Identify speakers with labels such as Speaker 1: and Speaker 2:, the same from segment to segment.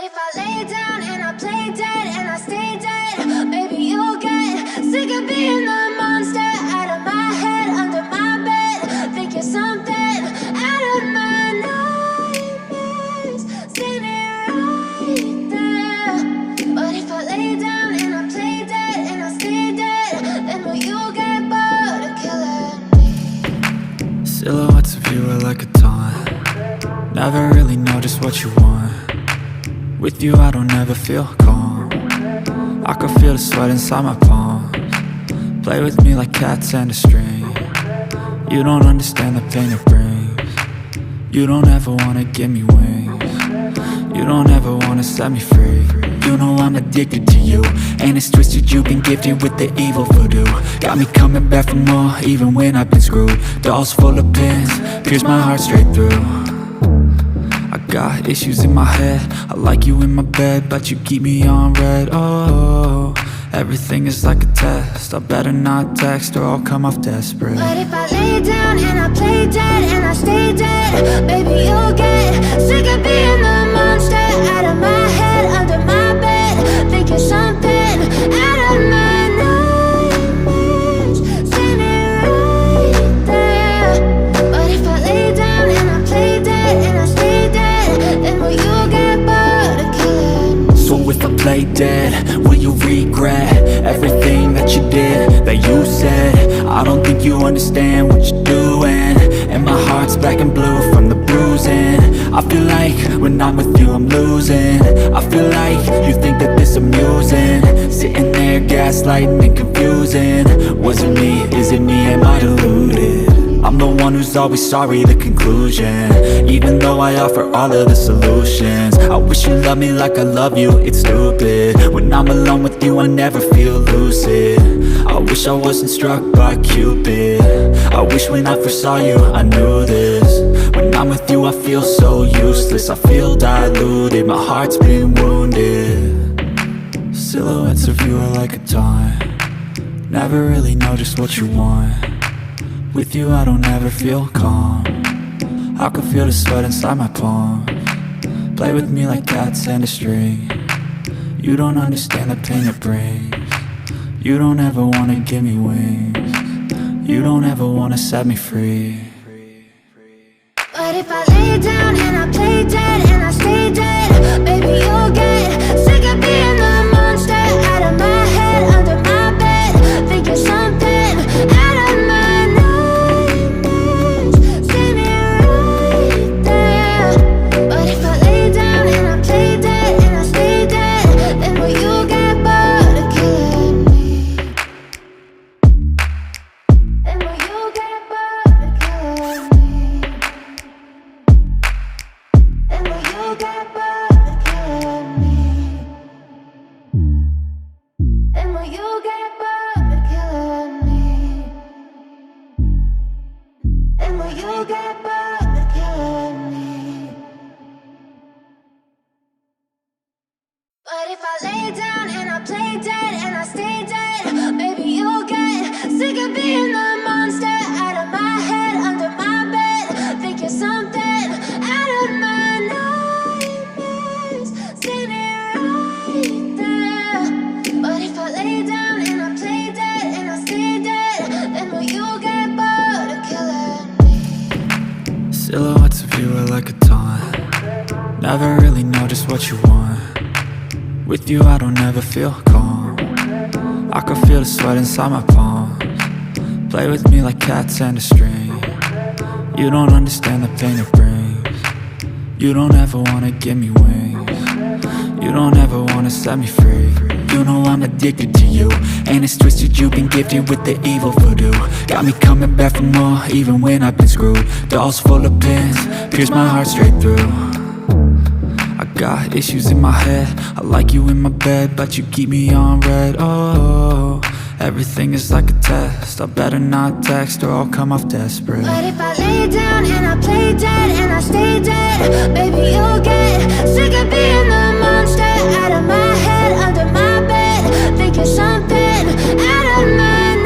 Speaker 1: if I lay down and I play dead and I stay dead, maybe you'll get sick of being the monster out of my head, under my bed. Think you're something out of my nightmares, standing right there. But if I lay down and I play dead and I stay dead, then will you get bored of killing me?
Speaker 2: Silhouettes of you are like a taunt. Never really know just what you want. With you I don't ever feel calm. I can feel the sweat inside my palms. Play with me like cats and a string. You don't understand the pain it brings. You don't ever wanna give me wings. You don't ever wanna set me free. You know I'm addicted to you, and it's twisted, you've been gifted with the evil voodoo. Got me coming back for more, even when I've been screwed. Dolls full of pins, pierce my heart straight through. I got issues in my head, I like you in my bed, but you keep me on red. Oh, everything is like a test, I better not text or I'll come off desperate.
Speaker 1: But if I lay down and I play dead and I stay dead, baby you'll get sick of being the monster out of my head, under my bed. Think you're something out of my nightmares, standing right there. But if I lay down and I play dead and I stay dead, then will you get bored of killing me?
Speaker 2: So if I play dead, will you regret everything that you did, that you said? I don't think you understand what you're doing, and my heart's black and blue from the bruising. I feel like when I'm with you I'm losing. I feel like you think that this amusing, sitting there gaslighting and confusing. Was it me? Is it me? Am I deluded? I'm the one who's always sorry, the conclusion, even though I offer all of the solutions. I wish you loved me like I love you, it's stupid. When I'm alone with you I never feel lucid. I wish I wasn't struck by Cupid. I wish when I first saw you I knew this. When I'm with you I feel so useless, I feel diluted, my heart's been wounded. Silhouettes of you are like a taunt. Never really know just what you want. With you I don't ever feel calm. I can feel the sweat inside my palms. Play with me like cats and a string. You don't understand the pain it brings. You don't ever wanna give me wings. You don't ever wanna set me free.
Speaker 1: But if I lay down and I play dead and I stay dead, baby you'll get sick of being the monster out of my head, under my bed. Think you're something out of my nightmares, standing right there. But if I lay down and I play dead and I stay dead, then will you get bored of killing me? Then will you get bored of killing me? And will you get bored of killing me? And will you get bored of killing me? And will you get bored of killing me? But if I lay down and I play dead and I stay dead, maybe you'll get sick of being the monster out of my head, under my bed. Think you're something out of my nightmares, standing right there. But if I lay down and I play dead and I stay dead, then will you get bored of killing me?
Speaker 2: Silhouettes of you are like a taunt. Never really know just what you want. With you I don't ever feel calm. I can feel the sweat inside my palms. Play with me like cats and a string. You don't understand the pain it brings. You don't ever wanna give me wings. You don't ever wanna set me free. You know I'm addicted to you, and it's twisted, you've been gifted with the evil voodoo. Got me coming back for more, even when I've been screwed. Dolls full of pins, pierce my heart straight through. I got issues in my head, I like you in my bed, but you keep me on red. Oh, everything is like a test, I better not text or I'll come off desperate.
Speaker 1: But if I lay down and I play dead and I stay dead, baby you'll get sick of being the monster out of my head, under my bed. Think you're something out of my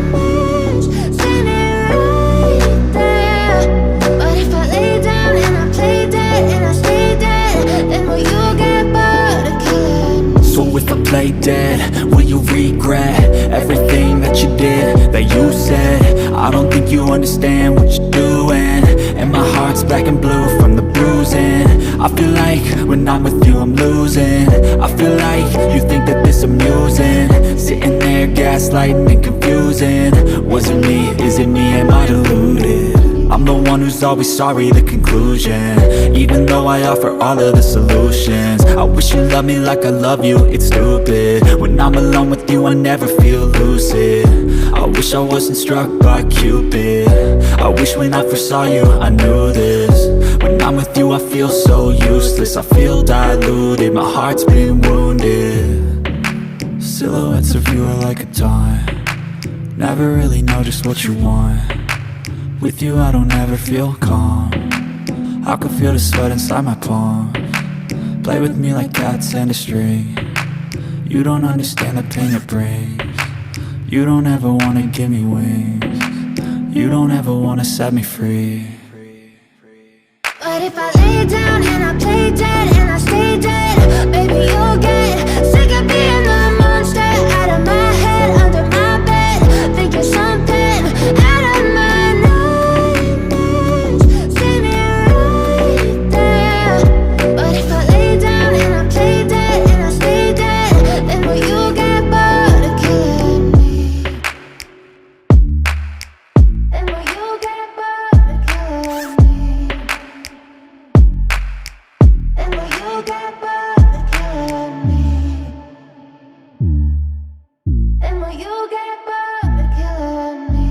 Speaker 1: nightmares, standing right there. But if I lay down and I play dead and I stay dead, then will you get
Speaker 2: play dead, will you regret everything that you did, that you said? I don't think you understand what you're doing, and my heart's black and blue from the bruising. I feel like when I'm with you I'm losing. I feel like you think that this amusing, sitting there gaslighting and confusing. Was it me? Is it me? Am I deluded? I'm the one who's always sorry, the conclusion, even though I offer all of the solutions. I wish you loved me like I love you, it's stupid. When I'm alone with you I never feel lucid. I wish I wasn't struck by Cupid. I wish when I first saw you I knew this. When I'm with you I feel so useless, I feel diluted, my heart's been wounded. Silhouettes of you are like a taunt, never really know just what you want. With you I don't ever feel calm, I can feel the sweat inside my palms. Play with me like cats and a string. You don't understand the pain it brings. You don't ever wanna give me wings. You don't ever wanna set me free.
Speaker 1: But if I lay down and I play dead and I stay dead, baby you'll get sick of being the monster out of my head, under my bed, thinking something out of my nightmares. See me right there. But if I lay down and I play dead and I stay dead, then will you get bored of killing me? Then will you get bored of killing me? And will you get bored of killing me? And will you get bored of killing me?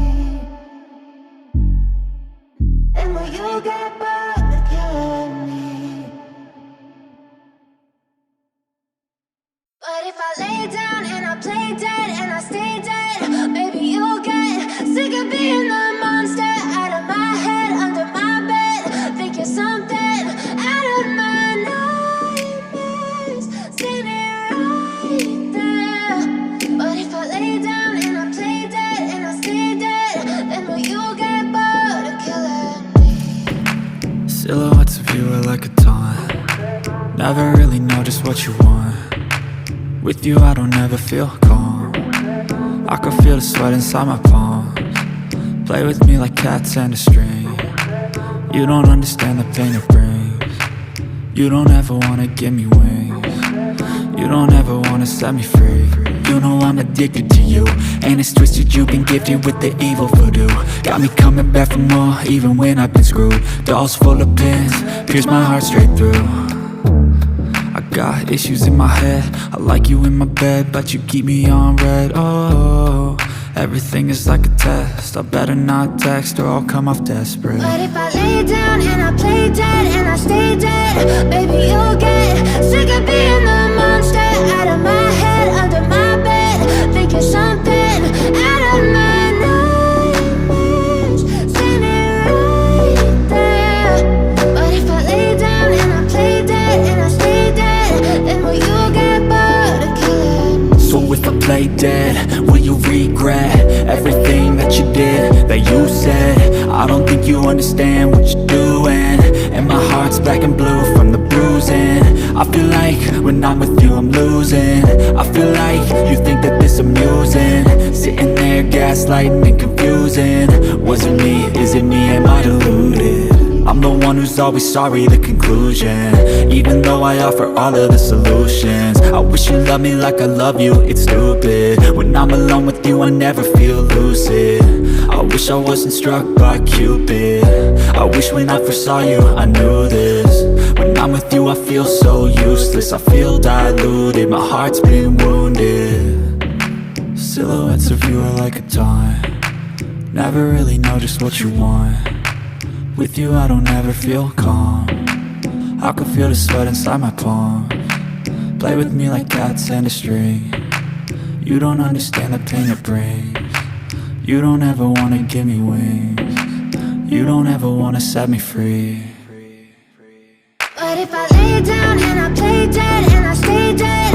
Speaker 1: And will you get bored of killing me? But if I lay down and I play dead and I stay dead, baby you'll get sick of being the monster out of my head, under my bed, thinking something out of my nightmares. See me right there. But if I lay down and I play dead and I stay dead, then will you get bored of killing me?
Speaker 2: Silhouettes of you are like a taunt, never really know just what you want. With you I don't ever feel calm, I can feel the sweat inside my palms. Play with me like cats and a string. You don't understand the pain it brings. You don't ever wanna give me wings. You don't ever wanna set me free. You know I'm addicted to you, and it's twisted, you've been gifted with the evil voodoo. Got me coming back for more, even when I've been screwed. Dolls full of pins, pierce my heart straight through. I got issues in my head, I like you in my bed, but you keep me on red. Oh, everything is like a test, I better not text or I'll come off desperate.
Speaker 1: But if I lay down and I play dead and I stay dead, baby you'll get sick of being the monster out of my head, under my bed, thinking something out of my nightmares. See me right there. But if I lay down and I play dead and I stay dead, then will you get bored of killing me?
Speaker 2: So if I play dead, will you regret everything that you did, that you said? I don't think you understand what you're doing, and my heart's black and blue from the bruising. I feel like when I'm with you I'm losing. I feel like you think that this amusing, sitting there gaslighting and confusing. Was it me? Is it me? Am I deluded? I'm the one who's always sorry, the conclusion, even though I offer all of the solutions. I wish you loved me like I love you, it's stupid. When I'm alone with you I never feel lucid. I wish I wasn't struck by Cupid. I wish when I first saw you I knew this. When I'm with you I feel so useless, I feel diluted, my heart's been wounded. Silhouettes of you are like a taunt, never really know just what you want. With you I don't ever feel calm, I can feel the sweat inside my palms. Play with me like cats and a string. You don't understand the pain it brings. You don't ever wanna give me wings. You don't ever wanna set me free.
Speaker 1: But if I lay down and I play dead and I stay dead,